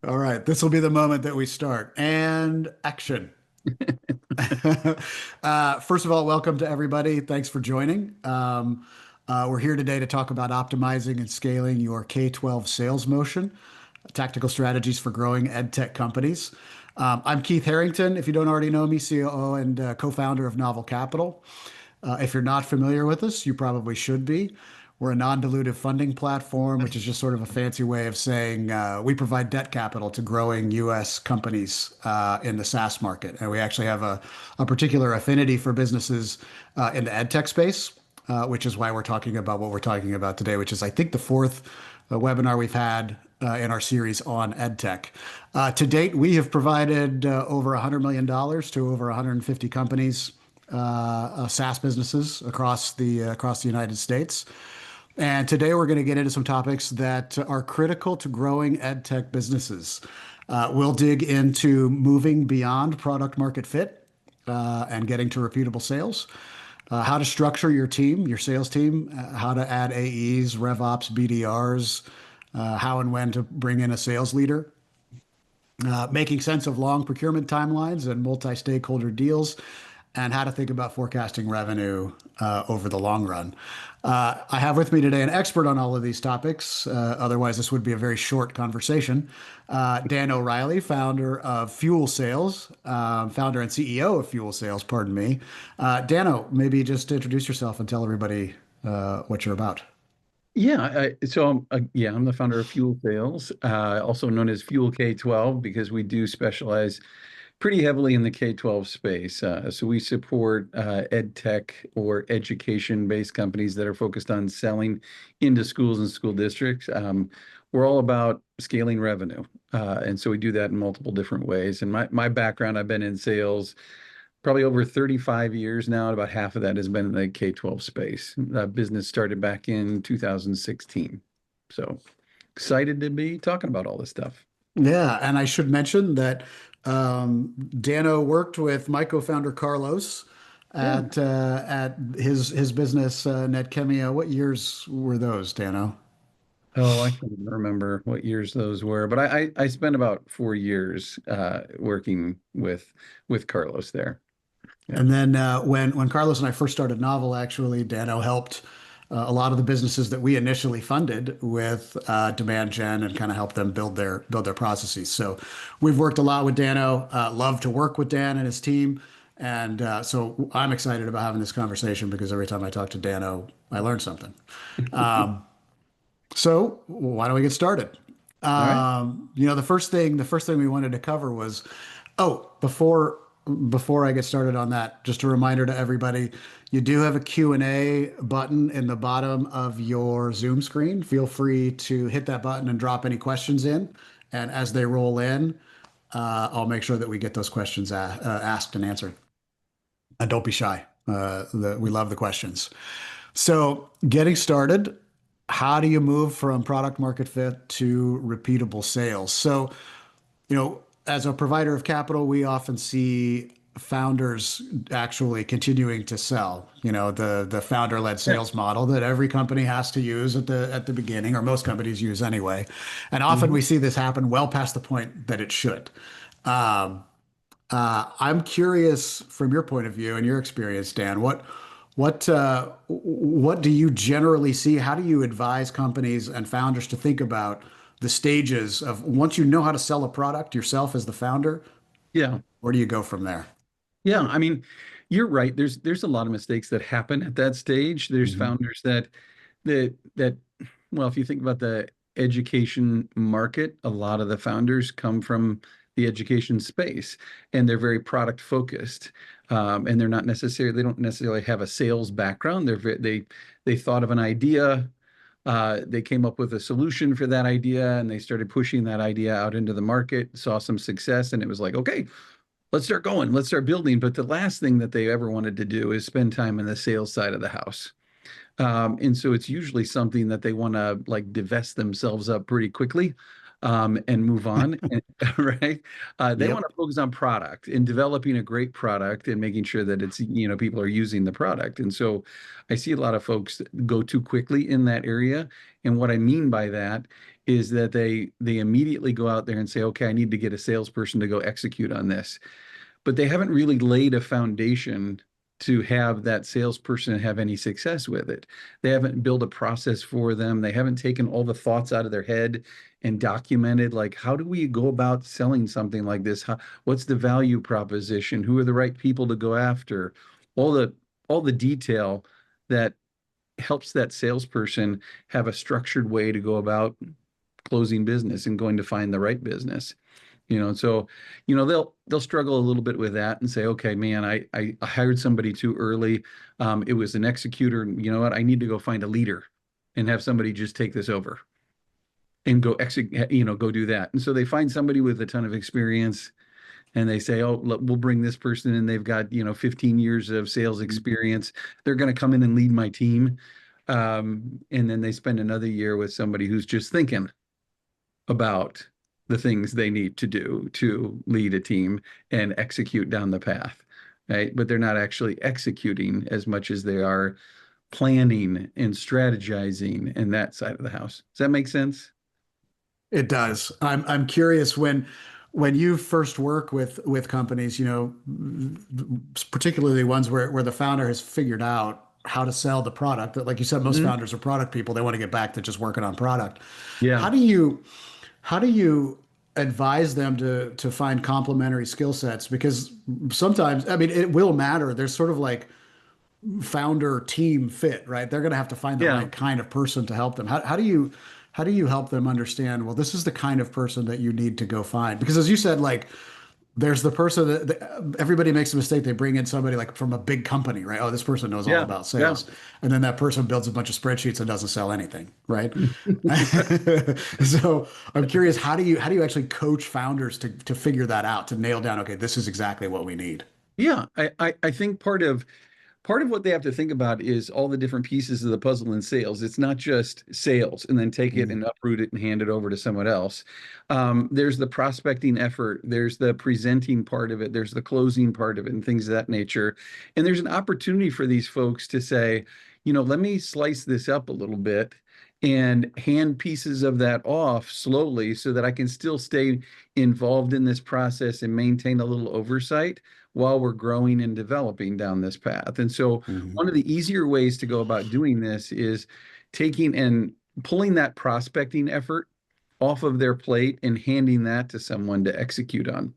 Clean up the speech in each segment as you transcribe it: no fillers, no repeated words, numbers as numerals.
All right, this will be the moment that we start. And action. First of all, welcome to everybody. Thanks for joining. We're here today to talk about optimizing and scaling your K-12 sales motion, tactical strategies for growing EdTech companies. I'm Keith Harrington, if you don't already know me, COO and co-founder of Novel Capital. If you're not familiar with us, you probably should be. We're a non-dilutive funding platform, which is just sort of a fancy way of saying we provide debt capital to growing U.S. companies in the SaaS market. And we actually have a particular affinity for businesses in the ed tech space, which is why we're talking about what we're talking about today, which is, I think, the fourth webinar we've had in our series on ed tech. To date, we have provided over $100 million to over 150 companies, SaaS businesses across the United States. And today we're going to get into some topics that are critical to growing ed tech businesses. We'll dig into moving beyond product market fit and getting to repeatable sales, how to structure your team, your sales team, how to add AEs, RevOps, BDRs, how and when to bring in a sales leader, making sense of long procurement timelines and multi-stakeholder deals, and how to think about forecasting revenue over the long run. I have with me today an expert on all of these topics. Otherwise, this would be a very short conversation. Dan O'Reilly, founder of Fuel Sales, founder and CEO of Fuel Sales, pardon me. Dano, maybe just introduce yourself and tell everybody what you're about. I'm the founder of Fuel Sales, also known as Fuel K-12, because we do specialize pretty heavily in the K-12 space. So we support ed tech or education-based companies that are focused on selling into schools and school districts. We're all about scaling revenue, and so we do that in multiple different ways. And my background, I've been in sales probably over 35 years now, and about half of that has been in the K-12 space. Business started back in 2016. So excited to be talking about all this stuff. Yeah, and I should mention that Dano worked with my co-founder Carlos Yeah. at his business Netkemia. What years were those, Dano? Oh, I can't remember what years those were, but I spent about 4 years working with Carlos there. Yeah. And then when Carlos and I first started Novel, actually, Dano helped a lot of the businesses that we initially funded with demand gen and kind of helped them build their processes. So we've worked a lot with Dano. Love to work with Dan and his team. And so I'm excited about having this conversation because every time I talk to Dano, I learn something. Um, so why don't we get started? All right. The first thing we wanted to cover was, oh, before I get started on that, just a reminder to everybody, you do have a Q&A button in the bottom of your Zoom screen. Feel free to hit that button and drop any questions in. And as they roll in, I'll make sure that we get those questions asked and answered. And don't be shy. We love the questions. So, getting started, how do you move from product market fit to repeatable sales? So, as a provider of capital, we often see founders actually continuing to sell. The founder-led Yeah. sales model that every company has to use at the beginning, or most companies use anyway. And often we Mhm. see this happen well past the point that it should. Um, I'm curious from your point of view and your experience, Dan, what do you generally see? How do you advise companies and founders to think about the stages of once you know how to sell a product yourself as the founder, Yeah. where do you go from there? Yeah. I mean, you're right. There's a lot of mistakes that happen at that stage. There's Mhm. founders that well, if you think about the education market, a lot of the founders come from the education space, and they're very product focused. And they don't necessarily have a sales background. They thought of an idea, they came up with a solution for that idea, and they started pushing that idea out into the market, saw some success, and it was like, okay, let's start going, let's start building. But the last thing that they ever wanted to do is spend time in the sales side of the house. And so it's usually something that they want to like divest themselves up pretty quickly. and move on, right? They want Yep. to focus on product and developing a great product and making sure that it's, people are using the product. And so I see a lot of folks that go too quickly in that area. And what I mean by that is that they immediately go out there and say, okay, I need to get a salesperson to go execute on this, but they haven't really laid a foundation to have that salesperson have any success with it. They haven't built a process for them. They haven't taken all the thoughts out of their head and documented, like, how do we go about selling something like this? What's the value proposition? Who are the right people to go after? All the all the detail that helps that salesperson have a structured way to go about closing business and going to find the right business. So they'll struggle a little bit with that and say, okay, man, I hired somebody too early. It was an executor. You know what? I need to go find a leader and have somebody just take this over and go execute, go do that. And so they find somebody with a ton of experience and they say, oh, look, we'll bring this person in. They've got, 15 years of sales experience. They're going to come in and lead my team. And then they spend another year with somebody who's just thinking about the things they need to do to lead a team and execute down the path, right? But they're not actually executing as much as they are planning and strategizing in that side of the house. Does that make sense? It does. I'm curious when you first work with companies, particularly ones where the founder has figured out how to sell the product. Like you said, most Mhm. founders are product people. They want to get back to just working on product. Yeah. How do you how do you advise them to find complementary skill sets? Because sometimes, I mean, it will matter. There's sort of like founder team fit, right? They're going to have to find the Yeah. right kind of person to help them. How do you help them understand, well, this is the kind of person that you need to go find? Because as you said, like there's the person everybody makes a mistake. They bring in somebody like from a big company, right? Oh, this person knows all Yeah. about Yeah. sales. And then that person builds a bunch of spreadsheets and doesn't sell anything, right? So I'm curious, how do you actually coach founders to figure that out, to nail down, okay, this is exactly what we need. Yeah. I think part of what they have to think about is all the different pieces of the puzzle in sales. It's not just sales and then take it Mm, and uproot it and hand it over to someone else. There's the prospecting effort, there's the presenting part of it, there's the closing part of it, and things of that nature. And there's an opportunity for these folks to say, let me slice this up a little bit and hand pieces of that off slowly so that I can still stay involved in this process and maintain a little oversight while we're growing and developing down this path. And so, mhm, one of the easier ways to go about doing this is taking and pulling that prospecting effort off of their plate and handing that to someone to execute on.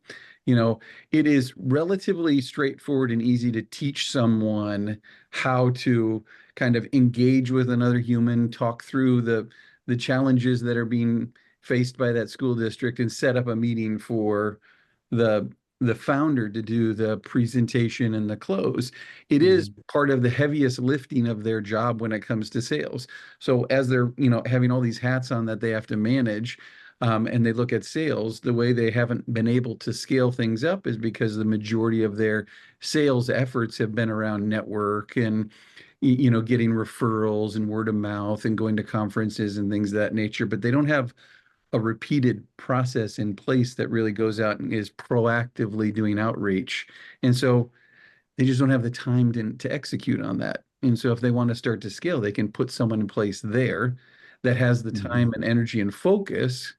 You know, it is relatively straightforward and easy to teach someone how to kind of engage with another human, talk through the challenges that are being faced by that school district, and set up a meeting for the the founder to do the presentation and the close. It is mhm, part of the heaviest lifting of their job when it comes to sales. So as they're, having all these hats on that they have to manage, and they look at sales, the way they haven't been able to scale things up is because the majority of their sales efforts have been around network and getting referrals and word of mouth and going to conferences and things of that nature, but they don't have a repeated process in place that really goes out and is proactively doing outreach. And so they just don't have the time to execute on that. And so if they want to start to scale, they can put someone in place there that has the time mhm. and energy and focus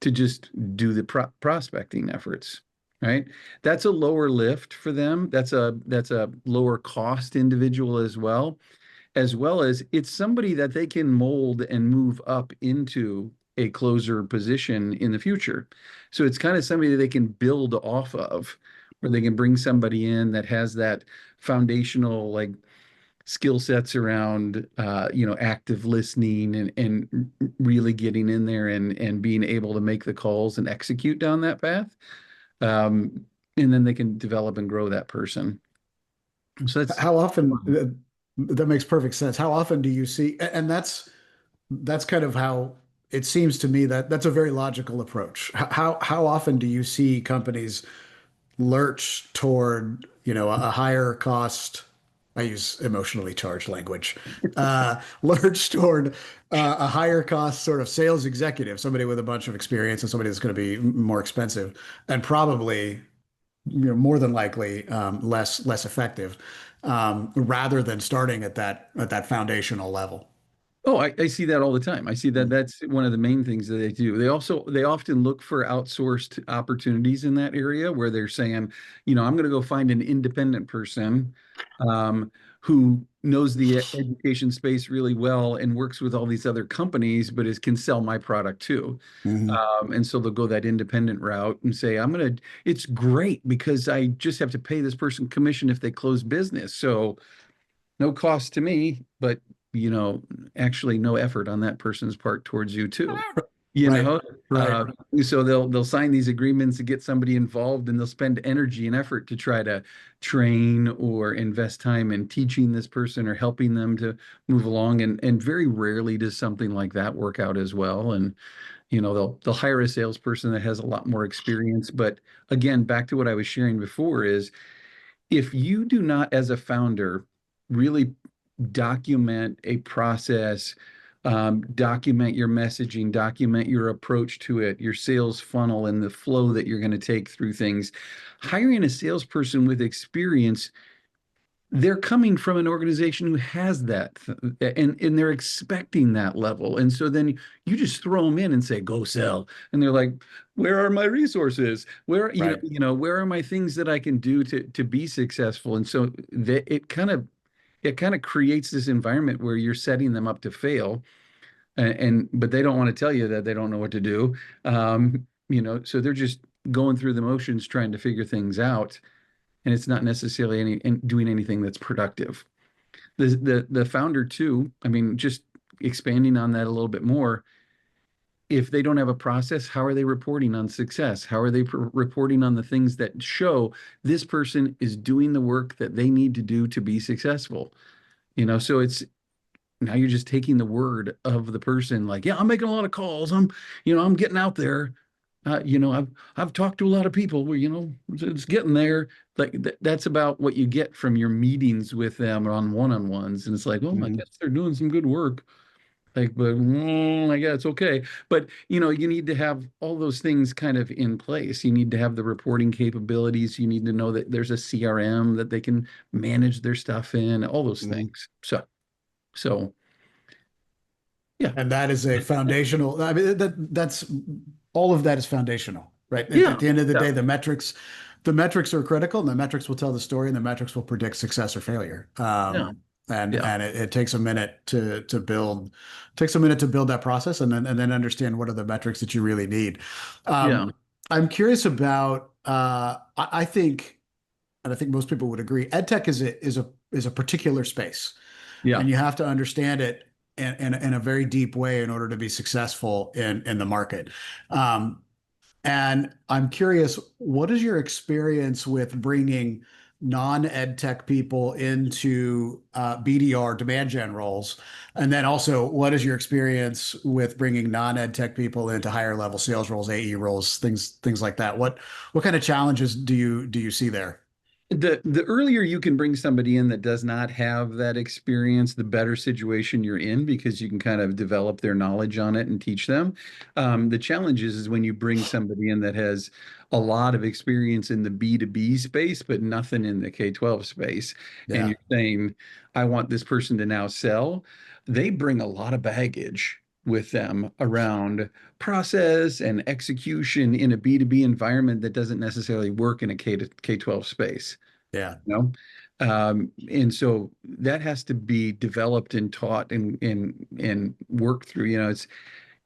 to just do the prospecting efforts. Right. That's a lower lift for them. That's a lower cost individual as well as it's somebody that they can mold and move up into a closer position in the future. So it's kind of somebody that they can build off of, where they can bring somebody in that has that foundational like skill sets around active listening and really getting in there and being able to make the calls and execute down that path. Um, and then they can develop and grow that person. So that's How often, that makes perfect sense. How often do you see, and that's kind of how it seems to me that that's a very logical approach. How often do you see companies lurch toward, a higher cost I use emotionally charged language. Learn toward a higher cost sort of sales executive, somebody with a bunch of experience and somebody that's going to be more expensive and probably, more than likely, less effective, rather than starting at that foundational level. Oh, I see that all the time. I see that that's one of the main things that they do. They often look for outsourced opportunities in that area where they're saying, I'm going to go find an independent person um, who knows the education space really well and works with all these other companies, but can sell my product too. Hmm. And so they'll go that independent route and say, it's great because I just have to pay this person commission if they close business. So no cost to me, but you know, actually no effort on that person's part towards you too. You Right, know, right. uh, so they'll sign these agreements to get somebody involved, and they'll spend energy and effort to try to train or invest time in teaching this person or helping them to move along. And very rarely does something like that work out as well. And they'll hire a salesperson that has a lot more experience. But again, back to what I was sharing before is if you do not, as a founder, really document a process, document your messaging, document your approach to it, your sales funnel, and the flow that you're going to take through things, hiring a salesperson with experience, they're coming from an organization who has that, and they're expecting that level. And so then you just throw them in and say, go sell. And they're like, where are my resources? Right. Where are my things that I can do to be successful? And so it kind of creates this environment where you're setting them up to fail. And but they don't want to tell you that they don't know what to do. So they're just going through the motions trying to figure things out, and it's not necessarily doing anything that's productive. The founder too, I mean, just expanding on that a little bit more, if they don't have a process, how are they reporting on success? How are they reporting on the things that show this person is doing the work that they need to do to be successful? So it's now you're just taking the word of the person, like, yeah, I'm making a lot of calls. I'm getting out there. I've talked to a lot of people where, it's getting there. Like that's about what you get from your meetings with them on one-on-ones. And it's like, well, I Hmm. guess they're doing some good work. Like, but I guess it's okay. But you need to have all those things kind of in place. You need to have the reporting capabilities. You need to know that there's a CRM that they can manage their stuff in, all those Hmm. things. So yeah. And that is a foundational. I mean, that's all of that is foundational, right? At Yeah. the end of the Yeah. day, the metrics are critical, and the metrics will tell the story, and the metrics will predict success or failure. Yeah. And Yeah. it takes a minute to build, takes a minute to build that process, and then understand what are the metrics that you really need. Yeah. I'm curious about. I think, and I think most people would agree, EdTech is a particular space, Yeah. and you have to understand it in a very deep way in order to be successful in the market. Um, and I'm curious, what is your experience with bringing non-ed tech people into BDR demand gen roles? And then also, what is your experience with bringing non-ed tech people into higher level sales roles, AE roles, things like that? What kind of challenges do you see there? The earlier you can bring somebody in that does not have that experience, the better situation you're in because you can kind of develop their knowledge on it and teach them. The challenge is when you bring somebody in that has a lot of experience in the B2B space, but nothing in the K-12 space, and Yeah, you're saying, I want this person to now sell. They bring a lot of baggage with them around process and execution in a B2B environment that doesn't necessarily work in a K-12 space. yeah, you know and so that has to be developed and taught and worked through.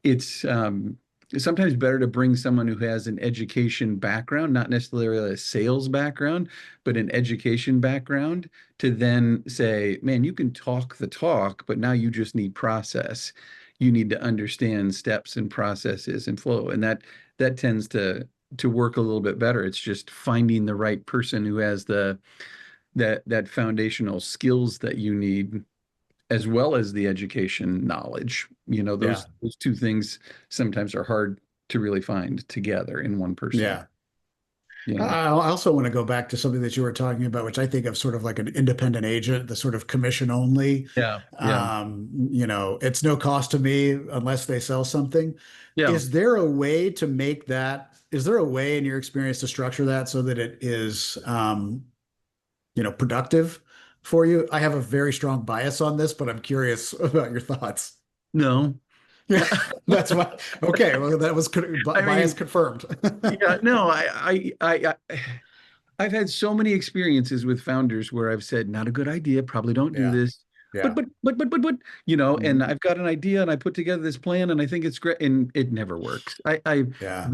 It's sometimes better to bring someone who has an education background, not necessarily a sales background, but an education background, to then say, man, you can talk the talk, but now you just need process. You need to understand steps and processes and flow, and that tends to work a little bit better. It's just finding the right person who has that foundational skills that you need, as well as the education knowledge. yeah, Those two things sometimes are hard to really find together in one person. yeah. Yeah. I also want to go back to something that you were talking about, which I think of sort of like an independent agent, the sort of commission only. Yeah. Yeah. It's no cost to me unless they sell something. Yeah. Is there a way to make that, is there a way in your experience to structure that so that it is, productive for you? I have a very strong bias on this, but I'm curious about your thoughts. No. Yeah, that's why. Okay, well, that was I bias mean, confirmed. yeah, no, I've had so many experiences with founders where I've said, not a good idea, probably don't do Yeah, this. yeah. And Mhm. I've got an idea and I put together this plan and I think it's great and it never works. Yeah.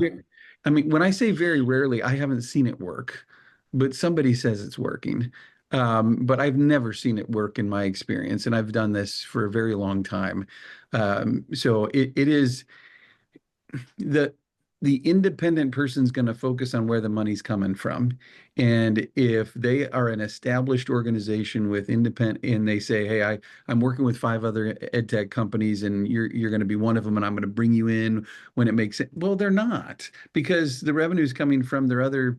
I mean, when I say very rarely, I haven't seen it work, but somebody says it's working. But I've never seen it work in my experience, and I've done this for a very long time. So it is the the independent person's going to focus on where the money's coming from. And if they are an established organization with independent and they say, hey, I'm working with 5 other ed tech companies and you're going to be one of them and I'm going to bring you in when it makes sense. Well, they're not, because the revenue is coming from their other,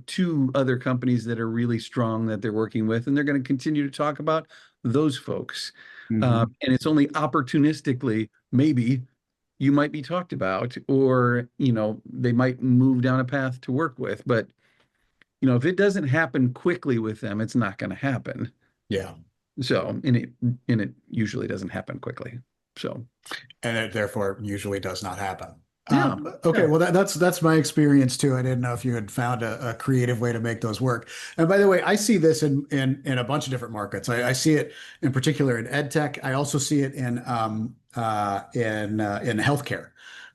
2 other companies that are really strong that they're working with, and they're going to continue to talk about those folks. Hmm. And it's only opportunistically, maybe you might be talked about, or they might move down a path to work with. But if it doesn't happen quickly with them, it's not going to happen. Yeah. So and it usually doesn't happen quickly. So And it therefore usually does not happen. yeah. Okay, Yeah. well that's my experience too. I didn't know if you had found a creative way to make those work. And by the way, I see this in a bunch of different markets. I see it in particular in ed tech. I also see it in healthcare,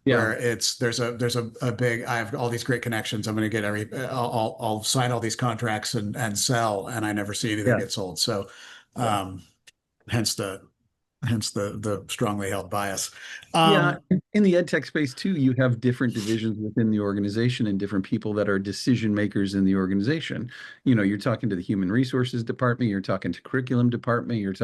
Yeah. where there's a big. I have all these great connections. I'm going to get I'll sign all these contracts and sell, and I never see anything Yeah. get sold. So, Yeah. um, hence the strongly held bias. Yeah, Um, in the ed tech space too, you have different divisions within the organization and different people that are decision makers in the organization. You're talking to the human resources department, you're talking to curriculum department,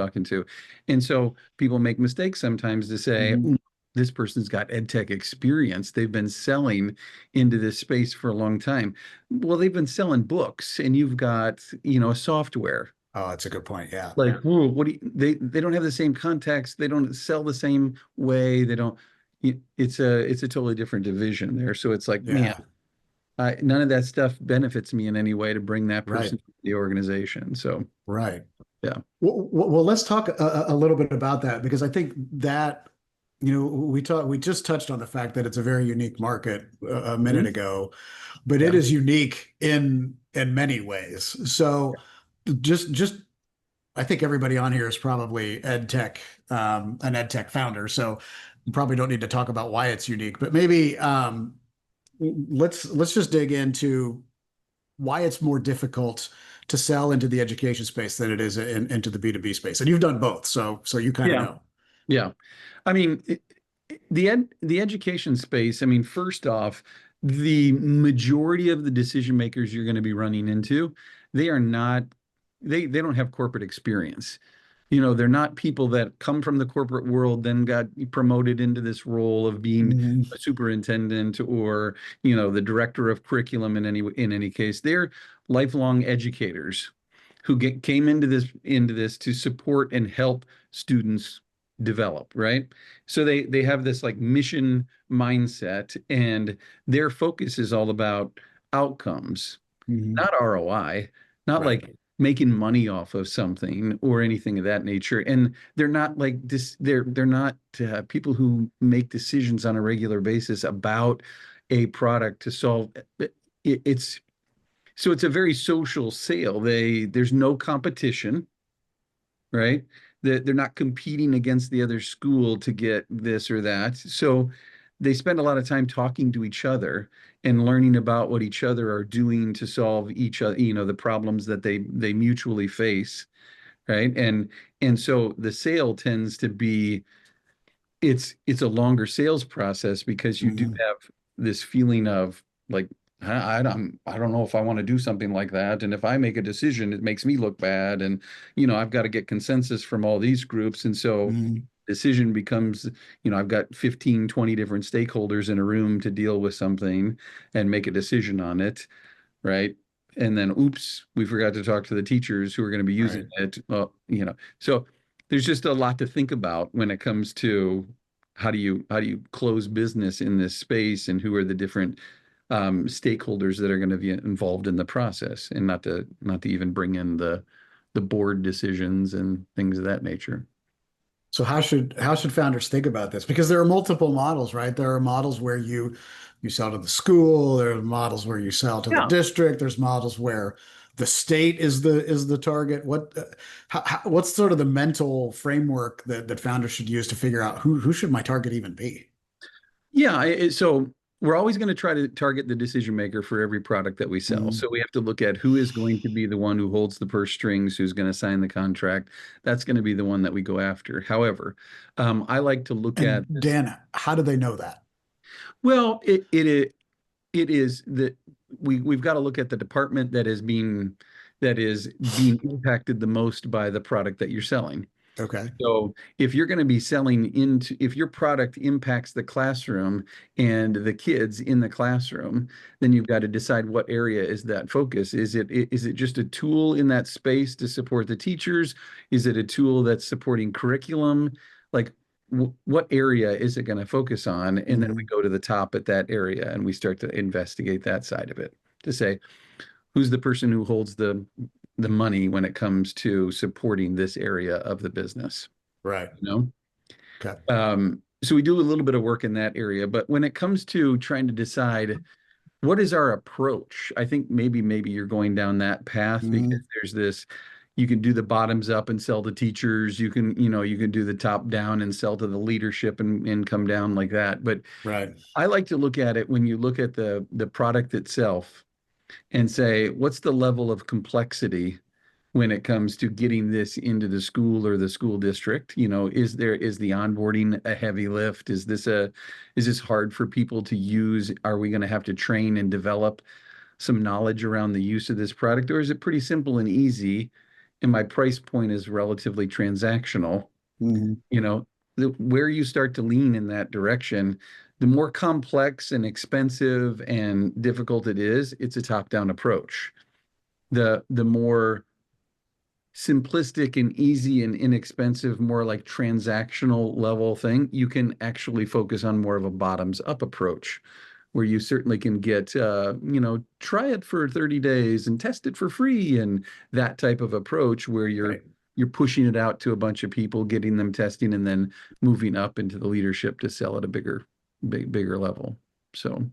and so people make mistakes sometimes to say, mhm. "Ooh, this person's got ed tech experience. They've been selling into this space for a long time." Well, they've been selling books, and you've got, software. Oh, that's a good point. Yeah. Like, whoa, what do you, they don't have the same context. They don't sell the same way. They don't. It's a totally different division there. So it's like, man, Yeah. none of that stuff benefits me in any way to bring that Right. person to the organization. So Right. yeah, Well, let's talk a little bit about that because I think that, we just touched on the fact that it's a very unique market a minute Mhm. ago, but it Yeah, is unique in many ways. So just I think everybody on here is probably an ed tech founder. So you probably don't need to talk about why it's unique, but maybe let's just dig into why it's more difficult to sell into the education space than it is into the B2B space. And you've done both, so you kind of yeah, know. yeah. I mean, the education space. I mean, first off, the majority of the decision makers you're going to be running into, they are not. They don't have corporate experience. They're not people that come from the corporate world, then got promoted into this role of being Hmm. a superintendent or, the director of curriculum in any case. They're lifelong educators who came into this to support and help students develop, right? So they have this like mission mindset, and their focus is all about outcomes, Hmm. not ROI, not Right. like making money off of something or anything of that nature. And they're not like this, they're not people who make decisions on a regular basis about a product to solve it's so it's a very social sale. There's no competition, right? They're not competing against the other school to get this or that. So they spend a lot of time talking to each other and learning about what each other are doing to solve each other, the problems that they mutually face, right? And so the sale tends to be it's a longer sales process because you do Hmm. have this feeling of like I don't know if I want to do something like that, and if I make a decision it makes me look bad, and I've got to get consensus from all these groups, and so Hmm. decision becomes I've got 15, 20 different stakeholders in a room to deal with something and make a decision on it. right? And then, oops, we forgot to talk to the teachers who are going to be using Right. it. Well, so there's just a lot to think about when it comes to how do you close business in this space, and who are the different stakeholders that are going to be involved in the process, and not to even bring in the board decisions and things of that nature. So how should founders think about this? Because there are multiple models, right? There are models where you sell to the school, there are models where you sell to the Yeah. district, there's models where the state is the target. What's sort of the mental framework that founders should use to figure out who should my target even be? Yeah, so we're always going to try to target the decision maker for every product that we sell. Mm, So we have to look at who is going to be the one who holds the purse strings, who's going to sign the contract. That's going to be the one that we go after. However, I like to look And at this. Dan, how do they know that? Well, it is that we've got to look at the department that is being impacted the most by the product that you're selling. Okay. So if you're going to be selling into, if your product impacts the classroom and the kids in the classroom, then you've got to decide what area is that focus. Is it just a tool in that space to support the teachers? Is it a tool that's supporting curriculum? Like what area is it going to focus on? And then we Hmm. go to the top at that area and we start to investigate that side of it to say, who's the person who holds the money when it comes to supporting this area of the business, Right. you know? Okay. So we do a little bit of work in that area, but when it comes to trying to decide what is our approach, I think maybe you're going down that path because Hmm. there's this, you can do the bottoms up and sell to teachers. You can do the top down and sell to the leadership and come down like that. But Right. I like to look at it when you look at the product itself and say, what's the level of complexity when it comes to getting this into the school or the school district? Is the onboarding a heavy lift? Is this hard for people to use? Are we going to have to train and develop some knowledge around the use of this product, or is it pretty simple and easy? And my price point is relatively transactional. Hmm. You know, where you start to lean in that direction, the more complex and expensive and difficult it is, it's a top-down approach. The more simplistic and easy and inexpensive, more like transactional level thing, you can actually focus on more of a bottoms up approach where you certainly can get, try it for 30 days and test it for free and that type of approach where you're Right. you're pushing it out to a bunch of people, getting them testing, and then moving up into the leadership to sell at a bigger level. So,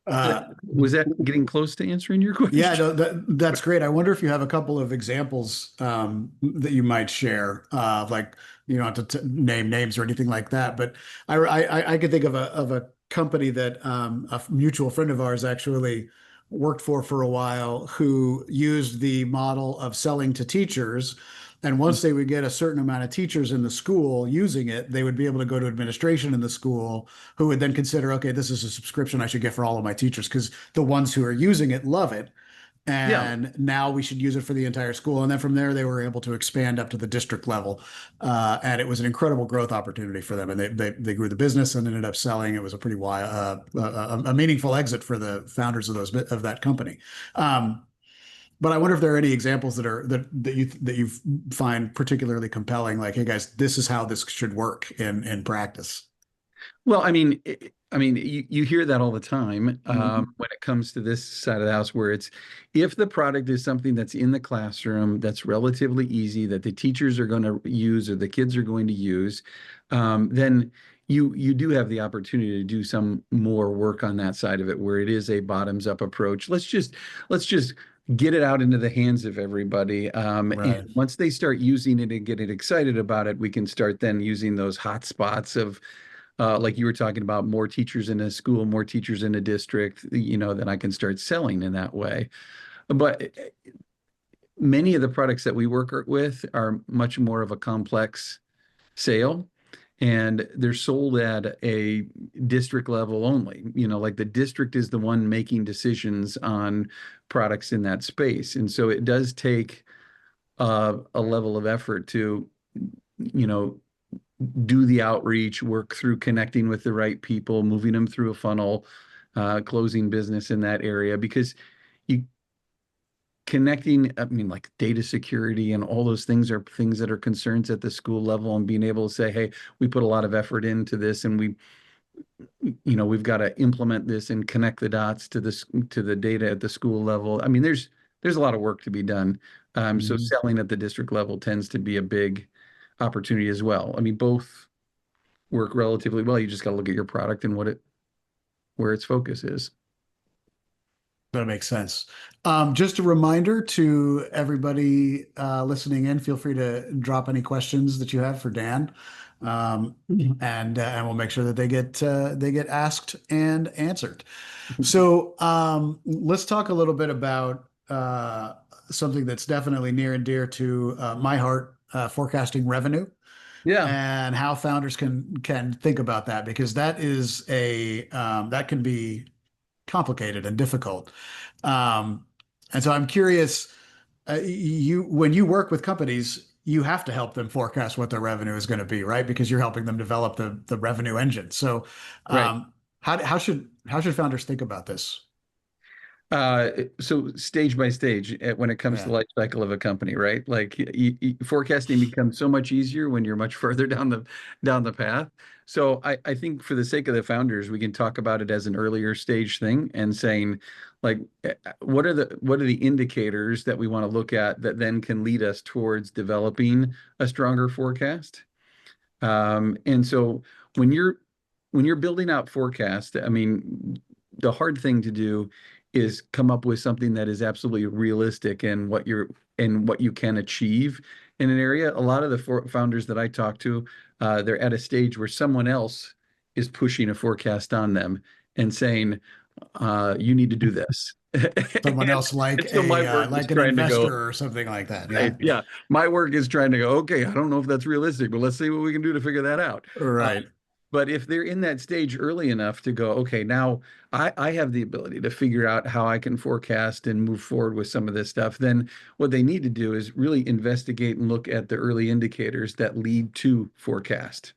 Uh, was that getting close to answering your Yeah, question? no, that's great. I wonder if you have a couple of examples that you might share. Like you don't have to name names or anything like that, but I could think of a company that a mutual friend of ours actually worked for a while, who used the model of selling to teachers. And once they would get a certain amount of teachers in the school using it, they would be able to go to administration in the school, who would then consider, okay, this is a subscription I should get for all of my teachers because the ones who are using it love it. Yeah. And now we should use it for the entire school. And then from there, they were able to expand up to the district level. And it was an incredible growth opportunity for them. And they grew the business and ended up selling. It was a pretty wild, a meaningful exit for the founders of that company. But I wonder if there are any examples that you find particularly compelling. Like, hey guys, this is how this should work in practice. Well, I mean, you hear that all the time Mhm. when it comes to this side of the house, where it's if the product is something that's in the classroom, that's relatively easy, that the teachers are going to use or the kids are going to use, then you do have the opportunity to do some more work on that side of it, where it is a bottoms up approach. Let's just get it out into the hands of everybody, and Right. once they start using it and getting excited about it, we can start then using those hot spots of like you were talking about, more teachers in a school, more teachers in a district, then I can start selling in that way. But many of the products that we work with are much more of a complex sale, and they're sold at a district level only. Like the district is the one making decisions on products in that space. And so it does take a level of effort to, you know, do the outreach, work through connecting with the right people, moving them through a funnel, closing business in that area. Because you connecting, I mean, like data security and all those things are things that are concerns at the school level, and being able to say, hey, we put a lot of effort into this, and we've got to implement this and connect the dots to this to the data at the school level. I mean, there's a lot of work to be done. So Mhm. selling at the district level tends to be a big opportunity as well. I mean, both work relatively well. You just got to look at your product and where its focus is. That makes sense. Just a reminder to everybody listening in, feel free to drop any questions that you have for Dan. Um, and we'll make sure that they get asked and answered. So let's talk a little bit about something that's definitely near and dear to my heart, forecasting revenue Yeah, and how founders can think about that because that is a that can be complicated and difficult. Um, and so I'm curious, you when you work with companies, you have to help them forecast what their revenue is going to be, right? Because you're helping them develop the revenue engine. So, right. how should founders think about this? So stage by stage, when it comes to Yeah. the life cycle of a company, right? Like forecasting becomes so much easier when you're much further down the path. So I think for the sake of the founders, we can talk about it as an earlier stage thing and saying, like, what are the indicators that we want to look at that then can lead us towards developing a stronger forecast? And so when you're when you're building out forecast, I mean, the hard thing to do is come up with something that is absolutely realistic and what you can achieve in an area. A lot of the founders that I talk to, they're at a stage where someone else is pushing a forecast on them and saying, "You need to do this." Someone else And so my work is like an trying to go, investor or something like that. right? Yeah. Yeah. My work is trying to go, okay, I don't know if that's realistic, but let's see what we can do to figure that out. Uh, Right. but if they're in that stage early enough to go, okay, now I have the ability to figure out how I can forecast and move forward with some of this stuff, then what they need to do is really investigate and look at the early indicators that lead to forecast,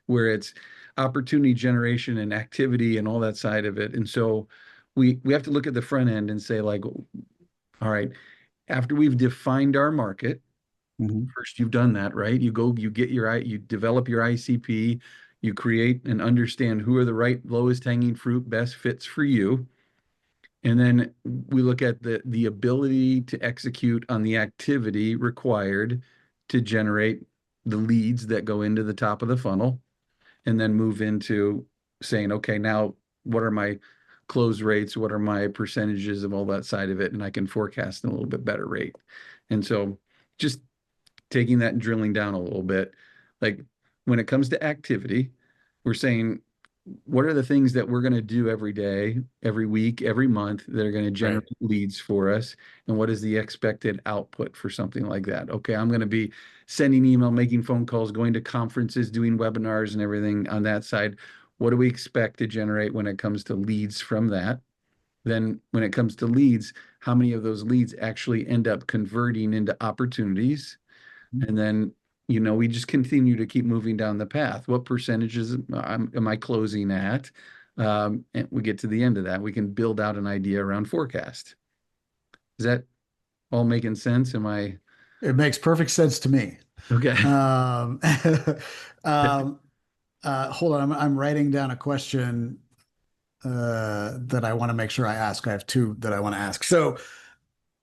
where it's opportunity generation and activity and all that side of it. And so we have to look at the front end and say, like, all right, after we've defined our market, Mhm. first you've done that, right? You develop your ICP, you create and understand who are the right lowest hanging fruit, best fits for you. And then we look at the ability to execute on the activity required to generate the leads that go into the top of the funnel, and then move into saying, okay, now what are my close rates? What are my percentages of all that side of it? And I can forecast in a little bit better rate. And so just taking that and drilling down a little bit, like when it comes to activity, we're saying, what are the things that we're going to do every day, every week, every month that are going to Right. generate leads for us? And what is the expected output for something like that? Okay, I'm going to be sending email, making phone calls, going to conferences, doing webinars and everything on that side. What do we expect to generate when it comes to leads from that? Then when it comes to leads, how many of those leads actually end up converting into opportunities? And then, we just continue to keep moving down the path. What percentages am I closing at? And we get to the end of that. We can build out an idea around forecast. Is that all making sense? Am I It makes perfect sense to me. okay? Um, um, hold on, I'm writing down a question that I want to make sure I ask. I have two that I want to ask. So,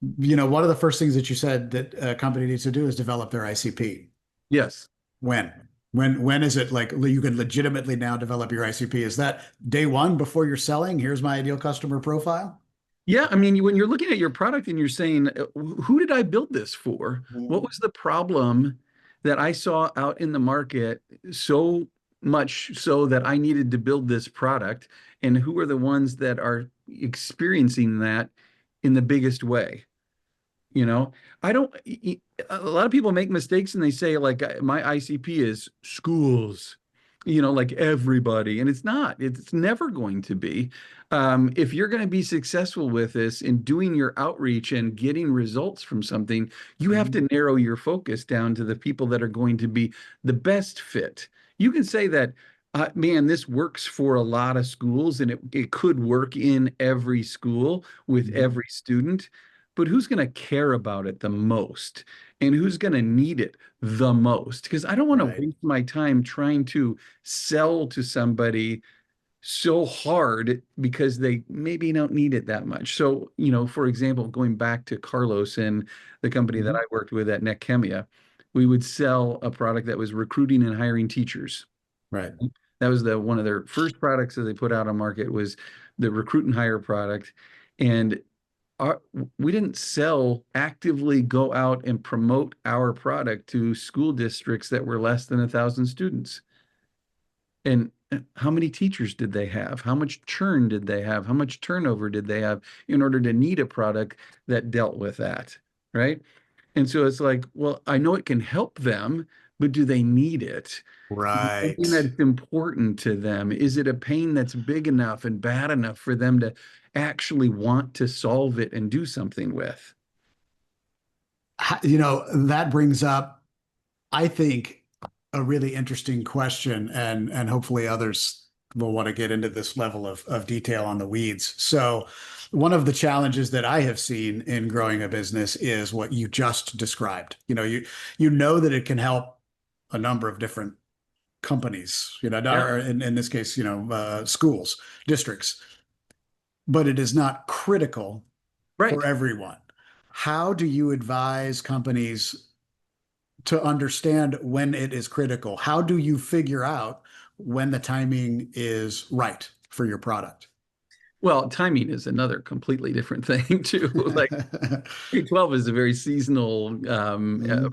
one of the first things that you said that a company needs to do is develop their ICP. Yes. When? When is it like you can legitimately now develop your ICP? Is that day one before you're selling? Here's my ideal customer profile. Yeah, I mean, when you're looking at your product and you're saying, who did I build this for? What was the problem that I saw out in the market so much so that I needed to build this product? And who are the ones that are experiencing that in the biggest way? You know, I don't, a lot of people make mistakes and they say, like, my ICP is schools, like everybody. And it's not, it's never going to be. If you're going to be successful with this in doing your outreach and getting results from something, you have Mhm. to narrow your focus down to the people that are going to be the best fit. You can say that. Man, this works for a lot of schools, and it could work in every school with Mhm. every student. But who's going to care about it the most? And who's going to need it the most? Because I don't want to Right. waste my time trying to sell to somebody so hard because they maybe don't need it that much. So, for example, going back to Carlos and the company that Mhm. I worked with at NetChemia, we would sell a product that was recruiting and hiring teachers. Right. That was the one of their first products that they put out on market was the recruit and hire product. And our, we didn't actively go out and promote our product to school districts that were less than 1,000 students. And how many teachers did they have? How much churn did they have? How much turnover did they have in order to need a product that dealt with that? Right. And so it's like, well, I know it can help them, but do they need it? Is it Right. something that's important to them? Is it a pain that's big enough and bad enough for them to actually want to solve it and do something with? That brings up, I think, a really interesting question, and hopefully others will want to get into this level of detail on the weeds. So, one of the challenges that I have seen in growing a business is what you just described. You know that it can help a number of different companies, Yeah. or in this case, schools, districts, but it is not critical for Right. everyone. How do you advise companies to understand when it is critical? How do you figure out when the timing is right for your product? Well, timing is another completely different thing too. Like K-12 is a very seasonal Mhm.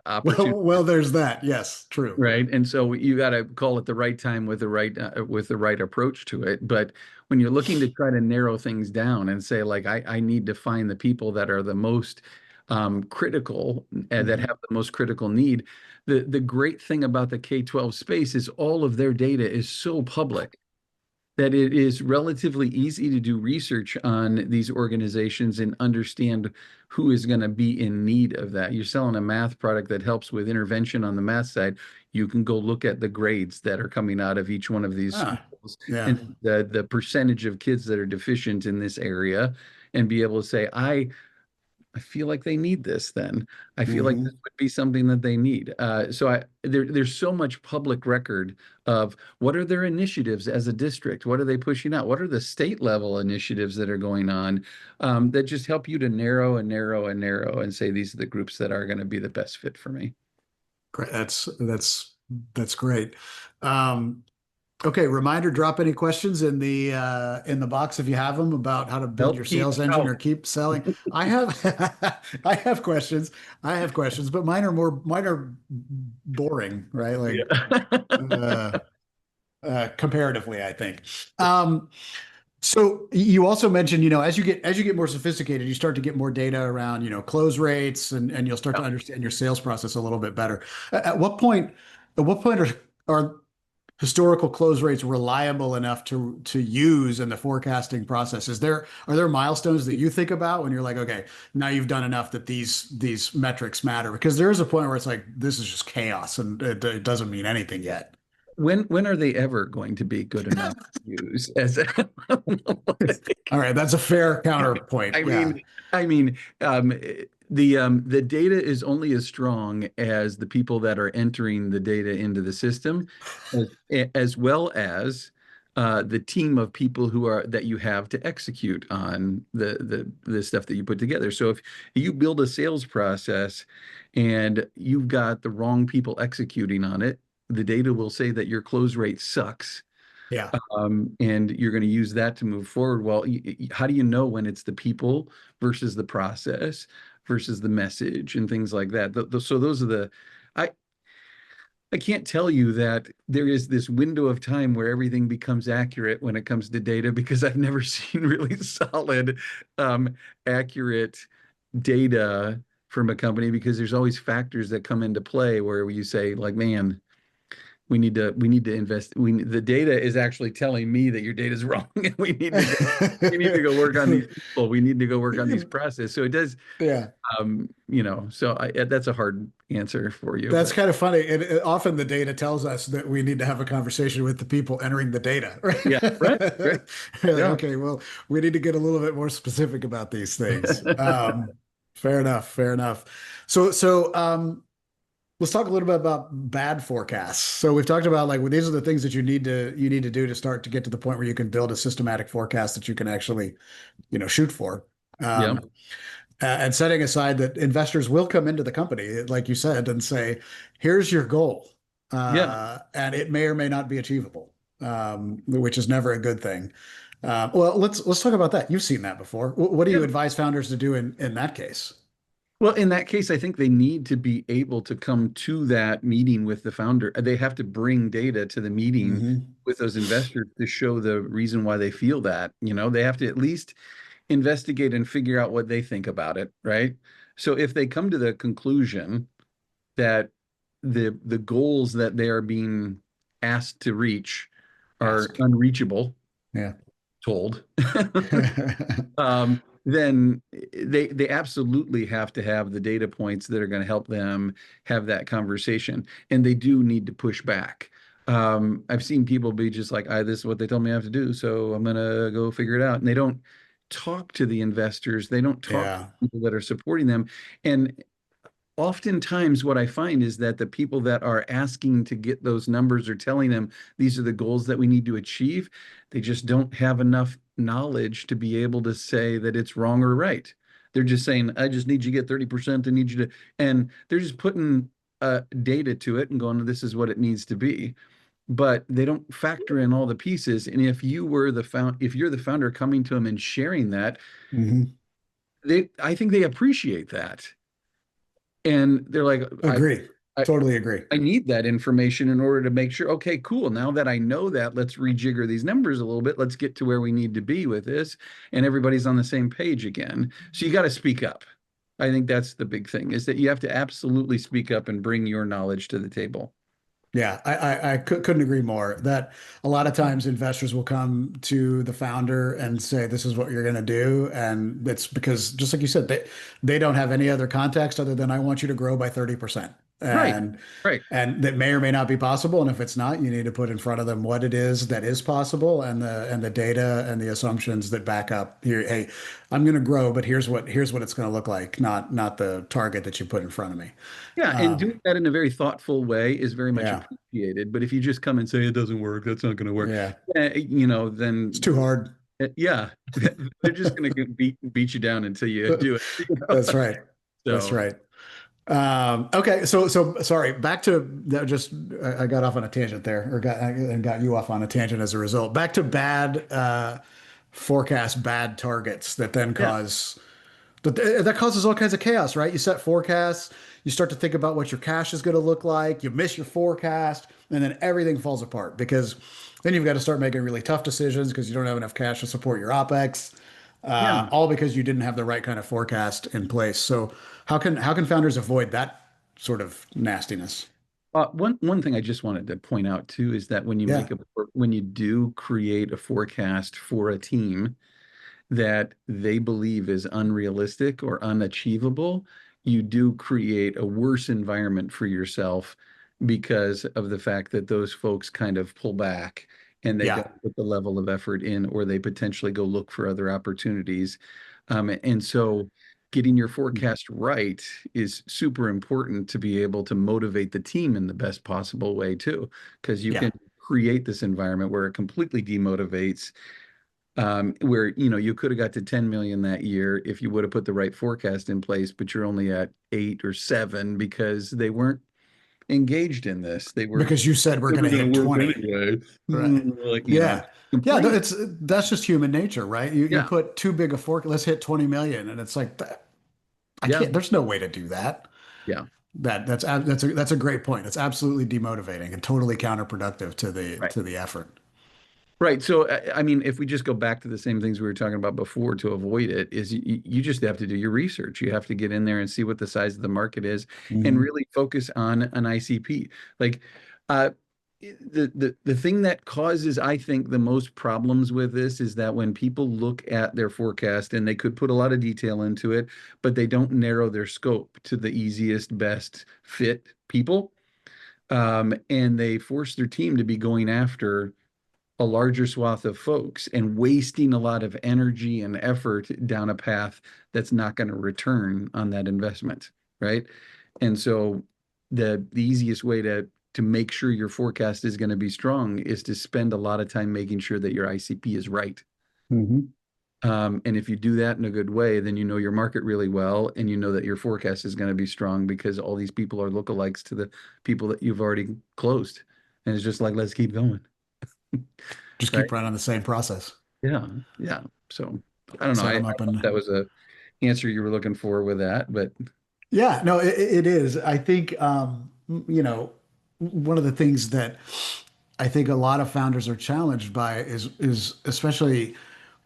opportunity. Well, there's that. Yes, true. Right. And so you got to call it the right time with the right approach to it. But when you're looking to try to narrow things down and say, like, I need to find the people that are the most critical that Mhm. have the most critical need, the great thing about the K-12 space is all of their data is so public that it is relatively easy to do research on these organizations and understand who is going to be in need of that. You're selling a math product that helps with intervention on the math side. You can go look at the grades that are coming out of each one of these Ah, schools yeah. and the percentage of kids that are deficient in this area and be able to say, I feel like they need this then. I feel like this Hmm. would be something that they need. There's so much public record of what are their initiatives as a district? What are they pushing out? What are the state level initiatives that are going on that just help you to narrow and narrow and narrow and say these are the groups that are going to be the best fit for me. Great. That's great. Um, okay, reminder, drop any questions in the box if you have them about how to build Help your keep sales engine or out. keep selling. I have I have questions. I have questions, but mine are boring, right? Like Yeah. uh, comparatively, I think. Um, so you also mentioned, as you get more sophisticated, you start to get more data around, close rates, and you'll start to understand your sales process a little bit better. At what point are historical close rates reliable enough to use in the forecasting process? Are there milestones that you think about when you're like, okay, now you've done enough that these metrics matter? Because there is a point where it's like this is just chaos and it doesn't mean anything yet. When are they ever going to be good enough to use as All right, that's a fair counterpoint. I Yeah. mean, I mean, the data is only as strong as the people that are entering the data into the system, as well as the team of people who are that you have to execute on the stuff that you put together. So if you build a sales process and you've got the wrong people executing on it, the data will say that your close rate sucks Yeah. and you're going to use that to move forward. Well, how do you know when it's the people versus the process versus the message and things like that? So those are I I can't tell you that there is this window of time where everything becomes accurate when it comes to data because I've never seen really solid, accurate data from a company because there's always factors that come into play where you say like, man, we need to invest. The data is actually telling me that your data is wrong, and we need to go work on these people. We need to go work on these processes. So it does, Yeah. so that's a hard answer for you, That's but kind of funny. And often the data tells us that we need to have a conversation with the people entering the data, right? yeah, right, right, You're like, yeah, okay, well, we need to get a little bit more specific about these things. Fair enough. Fair enough. So, let's talk a little bit about bad forecasts. So we've talked about like, well, these are the things that you need to do to start to get to the point where you can build a systematic forecast that you can actually, shoot for. yeah, Um, and setting aside that investors will come into the company, like you said, and say, here's your goal. yeah, And it may or may not be achievable, which is never a good thing. Well, let's talk about that. You've seen that before. What do yeah. you advise founders to do in that case? Well, in that case, I think they need to be able to come to that meeting with the founder. They have to bring data to the meeting Hmm. with those investors to show the reason why they feel that. They have to at least investigate and figure out what they think about it, right? So if they come to the conclusion that the goals that they are being asked to reach are Ask. unreachable, Yeah. told, then they absolutely have to have the data points that are going to help them have that conversation, and they do need to push back. I've seen people be just like, "I this is what they told me I have to do, so I'm gonna go figure it out," and they don't talk to the investors. They don't talk to Yeah. people that are supporting them, and oftentimes what I find is that the people that are asking to get those numbers or telling them these are the goals that we need to achieve, they just don't have enough knowledge to be able to say that it's wrong or right. They're just saying, I just need you to get 30%. I need you to, and they're just putting data to it and going, this is what it needs to be. But they don't factor in all the pieces. And if you're the founder coming to them and sharing that, Hmm. I think they appreciate that. And they're like, Agree. I, Totally agree. I need that information in order to make sure, okay, cool. Now that I know that, let's rejigger these numbers a little bit. Let's get to where we need to be with this. And everybody's on the same page again. So you got to speak up. I think that's the big thing is that you have to absolutely speak up and bring your knowledge to the table. Yeah, I couldn't agree more. That a lot of times investors will come to the founder and say, "This is what you're going to do," and it's because, just like you said, they don't have any other context other than I want you to grow by 30%, Right. and Right. and that may or may not be possible. And if it's not, you need to put in front of them what it is that is possible and the data and the assumptions that back up here. Hey, I'm going to grow, but here's what it's going to look like, not the target that you put in front of me. Yeah. And Um, doing that in a very thoughtful way is very much yeah, appreciated. But if you just come and say it doesn't work, that's not going to work, yeah, it's then too hard. yeah, they're just going to beat you down until you do it. That's right. That's So right. Okay, so sorry. Back to that. Just I got off on a tangent there, or got you off on a tangent as a result. Back to bad forecast, bad targets that then yeah, that causes all kinds of chaos, right? You set forecasts, you start to think about what your cash is going to look like, you miss your forecast, and then everything falls apart because then you've got to start making really tough decisions because you don't have enough cash to support your OpEx, yeah. all because you didn't have the right kind of forecast in place. So how can founders avoid that sort of nastiness? One thing I just wanted to point out too is that Yeah, when you do create a forecast for a team that they believe is unrealistic or unachievable, you do create a worse environment for yourself because of the fact that those folks kind of pull back and they yeah, don't put the level of effort in, or they potentially go look for other opportunities. And so getting your forecast right is super important to be able to motivate the team in the best possible way too, because you yeah. can create this environment where it completely demotivates, where you could have got to 10 million that year if you would have put the right forecast in place, but you're only at 8 or 7 because they weren't engaged in this. They were Because you said we're going never to going hit to work 20. anyway. Right. Like, Yeah. Yeah, complaining. that's just human nature, right? You Yeah, put too big a fork, let's hit 20 million, and it's like I yeah, can't. There's no way to do that. yeah. That's a great point. It's absolutely demotivating and totally counterproductive to the Right. to the effort. Right. So, I mean, if we just go back to the same things we were talking about before to avoid it, is you just have to do your research. You have to get in there and see what the size of the market is and Hmm. really focus on an ICP. Like, uh, the thing that causes, I think, the most problems with this is that when people look at their forecast and they could put a lot of detail into it, but they don't narrow their scope to the easiest, best fit people, and they force their team to be going after a larger swath of folks and wasting a lot of energy and effort down a path that's not going to return on that investment, right? And so the easiest way to make sure your forecast is going to be strong is to spend a lot of time making sure that your ICP is right. Hmm. And if you do that in a good way, then you know your market really well, and you know that your forecast is going to be strong because all these people are lookalikes to the people that you've already closed. And it's just like, let's keep going. Just Right. keep running the same process. Yeah. Yeah. So I don't know. Set I them up thought and that was a answer you were looking for with that, but yeah, no, it is. I think, one of the things that I think a lot of founders are challenged by is especially,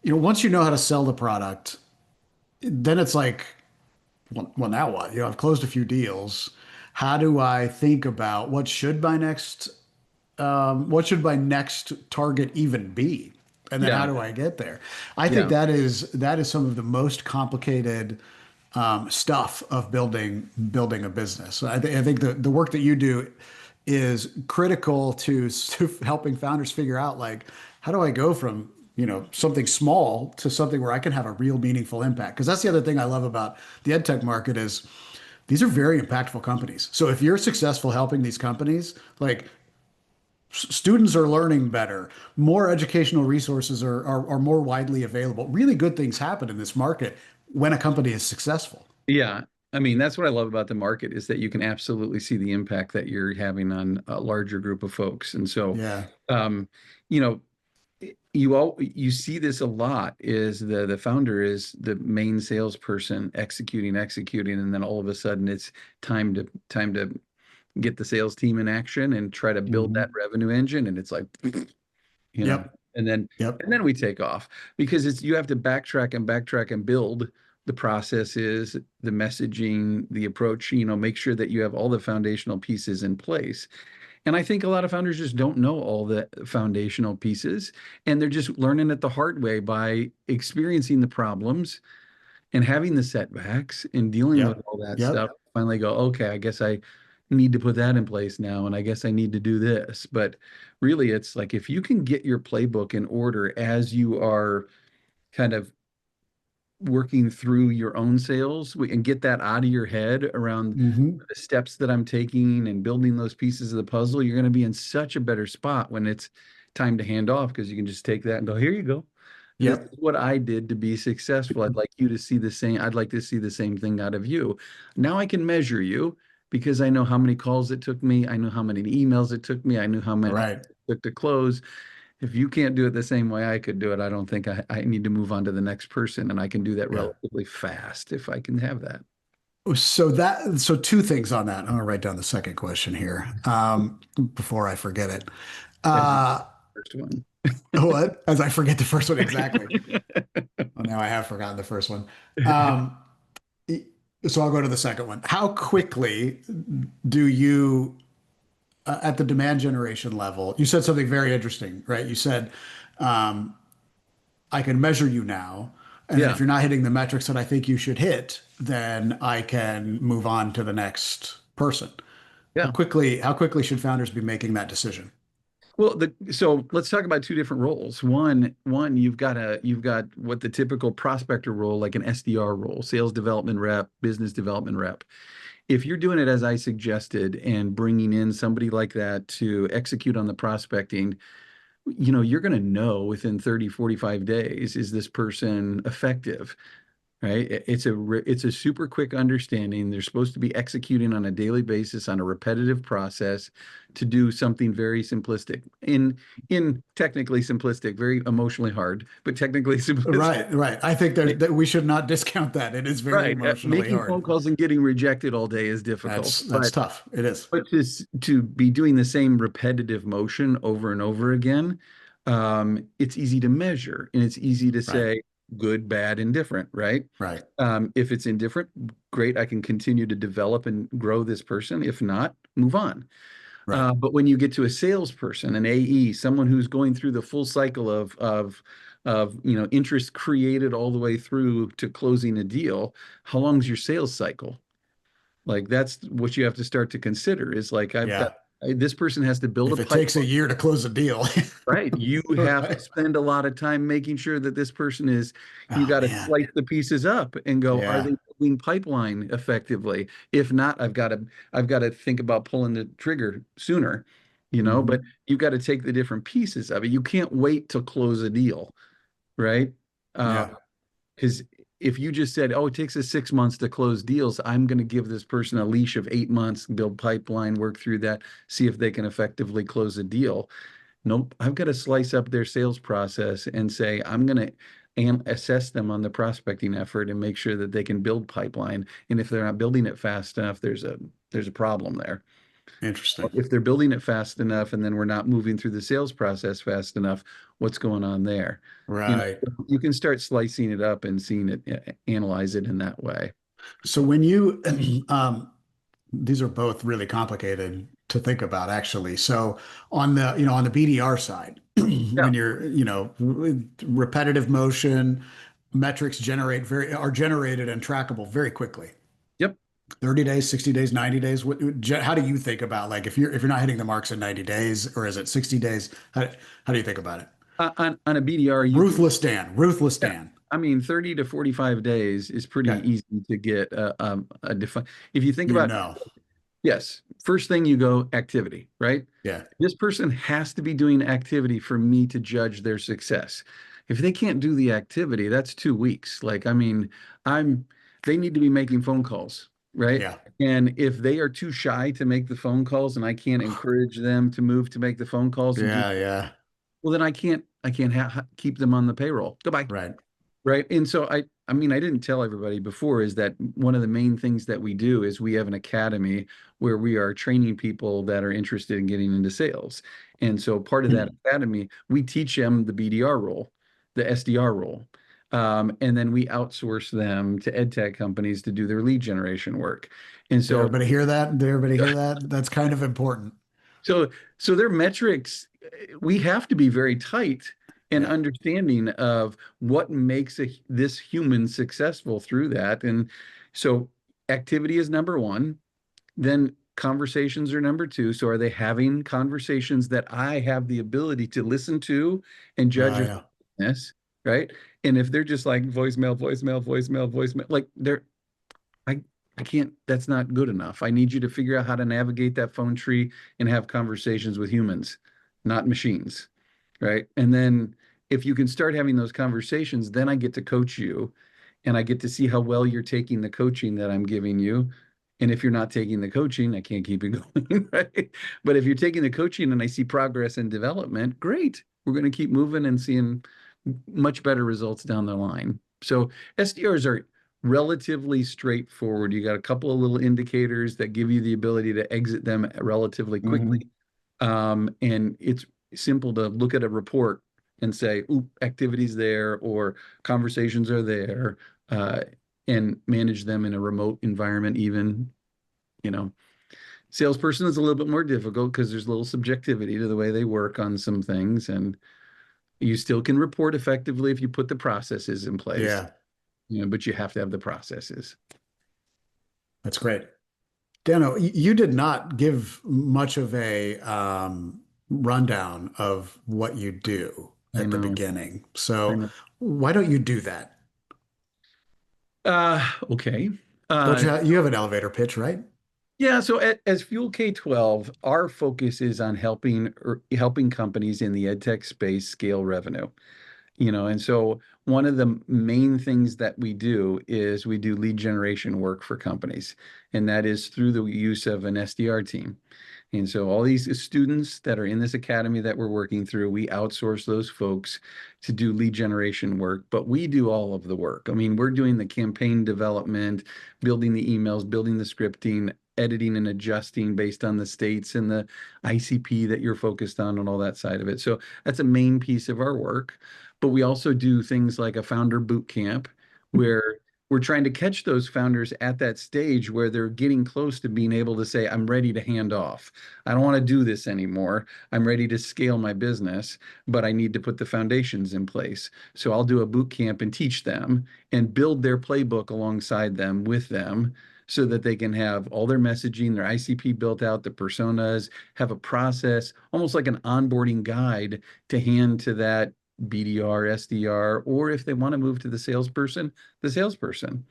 once you know how to sell the product, then it's like, well, now what? I've closed a few deals. How do I think about what should my next target even be? And then how yeah. do I get there? I think Yeah. that is some of the most complicated stuff of building a business. So I think the work that you do is critical to helping founders figure out, like, how do I go from something small to something where I can have a real meaningful impact? Because that's the other thing I love about the EdTech market is these are very impactful companies. So if you're successful helping these companies, like, students are learning better, more educational resources are more widely available. Really good things happen in this market when a company is successful. Yeah. I mean, that's what I love about the market is that you can absolutely see the impact that you're having on a larger group of folks. And so, Yeah. um, you know, you see this a lot is the founder is the main salesperson executing, and then all of a sudden it's time to get the sales team in action and try to build that Hmm. revenue engine. And it's like, you know, Yep. and then Yep. and then we take off because it's you have to backtrack and build the processes, the messaging, the approach, make sure that you have all the foundational pieces in place. And I think a lot of founders just don't know all the foundational pieces, and they're just learning it the hard way by experiencing the problems and having the setbacks and dealing with Yep. all that Yep. stuff. Finally go, okay, I guess I need to put that in place now, and I guess I need to do this. But really, it's like if you can get your playbook in order as you are kind of working through your own sales and get that out of your head around Hmm. the steps that I'm taking and building those pieces of the puzzle, you're going to be in such a better spot when it's time to hand off because you can just take that and go, here you go. This is Yep. what I did to be successful. I'd like you to see the same. I'd like to see the same thing out of you. Now I can measure you because I know how many calls it took me. I know how many emails it took me. I knew how many Right. it took to close. If you can't do it the same way I could do it, I don't think I need to move on to the next person. And I can do that Yeah. relatively fast if I can have that. So two things on that. I'm gonna write down the second question here, before I forget it. As the Uh, first one. what? As I forget the first one exactly. Well, now I have forgotten the first one. Um, so I'll go to the second one. How quickly do you, at the demand generation level, you said something very interesting, right? You said, um, I can measure you now. And then Yeah. if you're not hitting the metrics that I think you should hit, then I can move on to the next person. How Yeah. quickly, how quickly should founders be making that decision? Well, so let's talk about two different roles. One, you've got what the typical prospector role, like an SDR role, sales development rep, business development rep. If you're doing it as I suggested and bringing in somebody like that to execute on the prospecting, you're going to know within 30, 45 days, is this person effective? Right? It's a super quick understanding. They're supposed to be executing on a daily basis on a repetitive process to do something very simplistic. In technically simplistic, very emotionally hard, but technically simplistic. Right, right. I think that we should not discount that. It is very Right. emotionally Making phone hard. calls and getting rejected all day is difficult. That's But tough. It is. but to be doing the same repetitive motion over and over again, it's easy to measure and it's easy to Right, say good, bad, indifferent, right? right. If it's indifferent, great, I can continue to develop and grow this person. If not, move on. Right. But when you get to a salesperson, an AE, someone who's going through the full cycle of interest created all the way through to closing a deal, how long is your sales cycle? Like that's what you have to start to consider is like Yeah. this person has to build a If it takes a pipeline. year to close a deal. Right. You have to Right. spend a lot of time making sure that this person is, you Oh got to man. slice the pieces up and go, are Yeah. they building pipeline effectively? If not, I've got to think about pulling the trigger sooner, but Hmm. you've got to take the different pieces of it. You can't wait to close a deal, right? Yeah. Because if you just said, oh, it takes us 6 months to close deals, I'm going to give this person a leash of 8 months, build pipeline, work through that, see if they can effectively close a deal. Nope. I've got to slice up their sales process and say, I'm going to assess them on the prospecting effort and make sure that they can build pipeline. And if they're not building it fast enough, there's a problem there. Interesting. If they're building it fast enough and then we're not moving through the sales process fast enough, what's going on there? Right. You can start slicing it up and seeing it, analyze it in that way. So when you, these are both really complicated to think about, actually. So on the BDR side, Yeah. when you're, repetitive motion, metrics are generated and trackable very quickly. Yep. 30 days, 60 days, 90 days. How do you think about like if you're not hitting the marks in 90 days or is it 60 days? How do you think about it? On a BDR, Ruthless yeah, Dan. I mean, 30 to 45 days is pretty Okay. easy to get a define. If you think You about, know. yes, first thing you go activity, right? Yeah. This person has to be doing activity for me to judge their success. If they can't do the activity, that's 2 weeks. Like, I mean, I'm, they need to be making phone calls, right? Yeah. And if they are too shy to make the phone calls and I can't encourage them to move to make the phone calls and do, Yeah. Yeah. well, then I can't keep them on the payroll. Goodbye. Right. Right. And so I mean, I didn't tell everybody before is that one of the main things that we do is we have an academy where we are training people that are interested in getting into sales. And so part of that academy, we teach them the BDR role, the SDR role. And then we outsource them to EdTech companies to do their lead generation work. And Did so everybody hear that? Did everybody hear that? That's kind of important. So, so their metrics, we have to be very tight and Yeah. understanding of what makes this human successful through that. And so activity is number one. Then conversations are number two. So are they having conversations that I have the ability to listen to and judge Yeah. effectiveness, right? And if they're just like voicemail, voicemail, voicemail, voicemail, like I I can't, that's not good enough. I need you to figure out how to navigate that phone tree and have conversations with humans, not machines, right? And then if you can start having those conversations, then I get to coach you and I get to see how well you're taking the coaching that I'm giving you. And if you're not taking the coaching, I can't keep it going, right? But if you're taking the coaching and I see progress and development, great. We're going to keep moving and seeing much better results down the line. So SDRs are relatively straightforward. You got a couple of little indicators that give you the ability to exit them relatively quickly. Hmm. And it's simple to look at a report and say, "Oop, activities there," or conversations are there, uh, and manage them in a remote environment, even, you know. Salesperson is a little bit more difficult because there's a little subjectivity to the way they work on some things, and you still can report effectively if you put the processes in place, Yeah. but you have to have the processes. That's great. Dano, you did not give much of a rundown of what you do I at the know. beginning. I So know. why don't you do that? Okay. Don't Uh, you have an elevator pitch, right? yeah, so as Fuel K-12, our focus is on helping companies in the EdTech space scale revenue. And so one of the main things that we do is we do lead generation work for companies, and that is through the use of an SDR team. And so all these students that are in this academy that we're working through, we outsource those folks to do lead generation work, but we do all of the work. I mean, we're doing the campaign development, building the emails, building the scripting, editing and adjusting based on the states and the ICP that you're focused on and all that side of it. So that's a main piece of our work. But we also do things like a founder boot camp where we're trying to catch those founders at that stage where they're getting close to being able to say, I'm ready to hand off. I don't want to do this anymore. I'm ready to scale my business, but I need to put the foundations in place. So I'll do a boot camp and teach them and build their playbook alongside them with them so that they can have all their messaging, their ICP built out, the personas, have a process, almost like an onboarding guide to hand to that BDR, SDR, or if they want to move to the salesperson, the salesperson.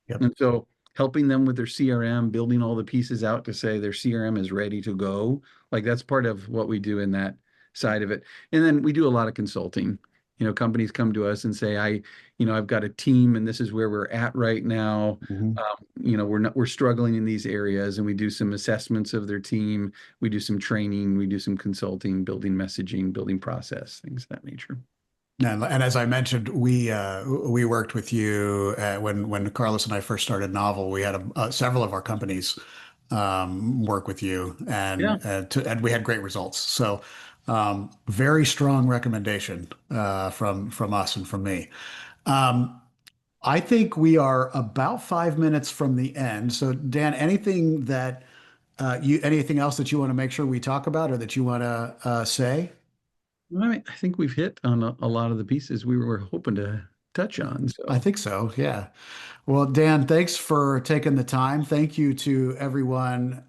Yep. And so helping them with their CRM, building all the pieces out to say their CRM is ready to go. Like that's part of what we do in that side of it. And then we do a lot of consulting. Companies come to us and say, I've got a team and this is where we're at right now. Mhm. We're struggling in these areas, and we do some assessments of their team. We do some training, we do some consulting, building messaging, building process, things of that nature. And as I mentioned, we worked with you when Carlos and I first started Novel. We had several of our companies work with you, Yeah. and we had great results. So very strong recommendation from us and from me. Um, I think we are about 5 minutes from the end. So Dan, anything else that you want to make sure we talk about or that you want to say? I think we've hit on a lot of the pieces we were hoping to touch on. I So think so. Yeah. Well, Dan, thanks for taking the time. Thank you to everyone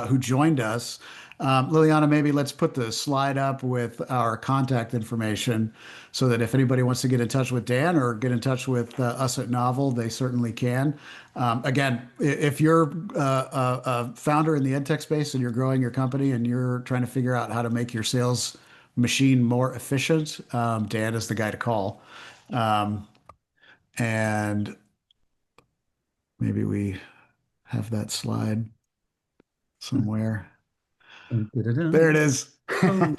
who joined us. Liliana, maybe let's put the slide up with our contact information so that if anybody wants to get in touch with Dan or get in touch with us at Novel, they certainly can. Again, if you're a founder in the EdTech space and you're growing your company and you're trying to figure out how to make your sales machine more efficient, Dan is the guy to call. Um, and maybe we have that slide somewhere. There it dun-dun-dun. is. Oh.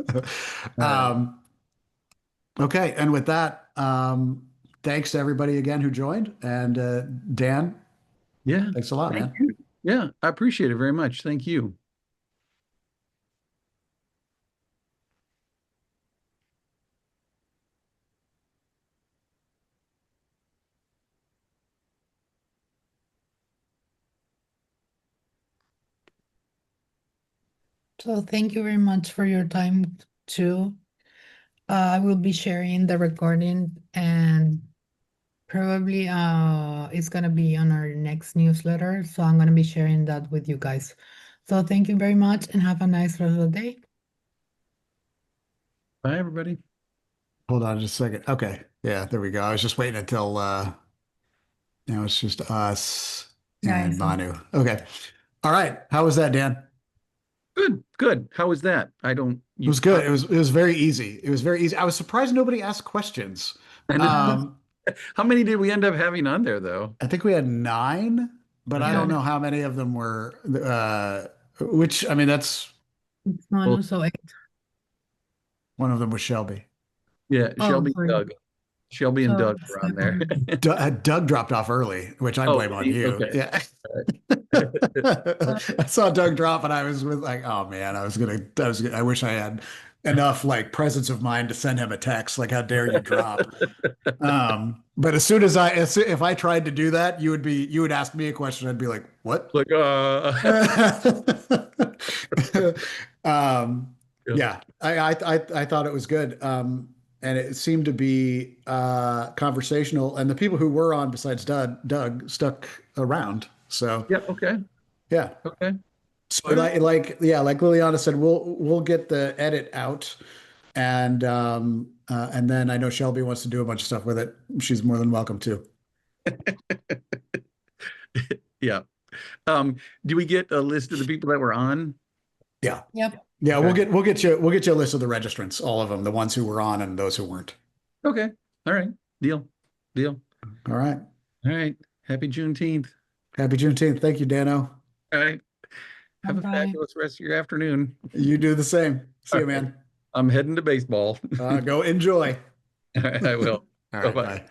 All right. Um, okay, and with that, thanks to everybody again who joined. And Dan, Yeah. thanks a lot, Thank man. you. Yeah, I appreciate it very much. Thank you. So thank you very much for your time too. I will be sharing the recording and probably it's gonna be on our next newsletter. So I'm gonna be sharing that with you guys. So thank you very much and have a nice rest of the day. Bye, everybody. Hold on just a second. Okay. Yeah, there we go. I was just waiting until now it's just us and Nice. Manu. Okay. All right. How was that, Dan? Good, good. How was that? It was good. It was very easy. It was very easy. I was surprised nobody asked questions. I know. Um, How many did we end up having on there, though? I think we had nine, but I don't Okay. know how many of them were, which, I mean, that's It's not Well, also one of them was Shelby. yeah, oh Shelby, sorry. Doug. Shelby and So Doug were on there. Doug dropped off early, which I Oh, blame on really? you. Okay. Yeah. All right. I saw Doug drop and I was like, oh man, I wish I had enough like presence of mind to send him a text. Like, how dare you drop? But if I tried to do that, you would ask me a question. I'd be like, what? Like, Um, yeah. yeah, I thought it was good. And it seemed to be conversational, and the people who were on besides Doug stuck around. So Yeah, okay. yeah. Okay. So Good. like Liliana said, we'll get the edit out, and then I know Shelby wants to do a bunch of stuff with it. She's more than welcome to. Yeah. Um, do we get a list of the people that were on? Yeah, Yep. yeah. Okay. We'll get you a list of the registrants, all of them, the ones who were on and those who weren't. Okay. All right. Deal. Deal. All right. All right. Happy Juneteenth. Happy Juneteenth. Thank you, Dano. All right. Bye Have a bye. fabulous rest of your afternoon. You do the same. See All you, right. man. I'm heading to baseball. Go enjoy. All right, I will. All right. Bye-bye. Bye.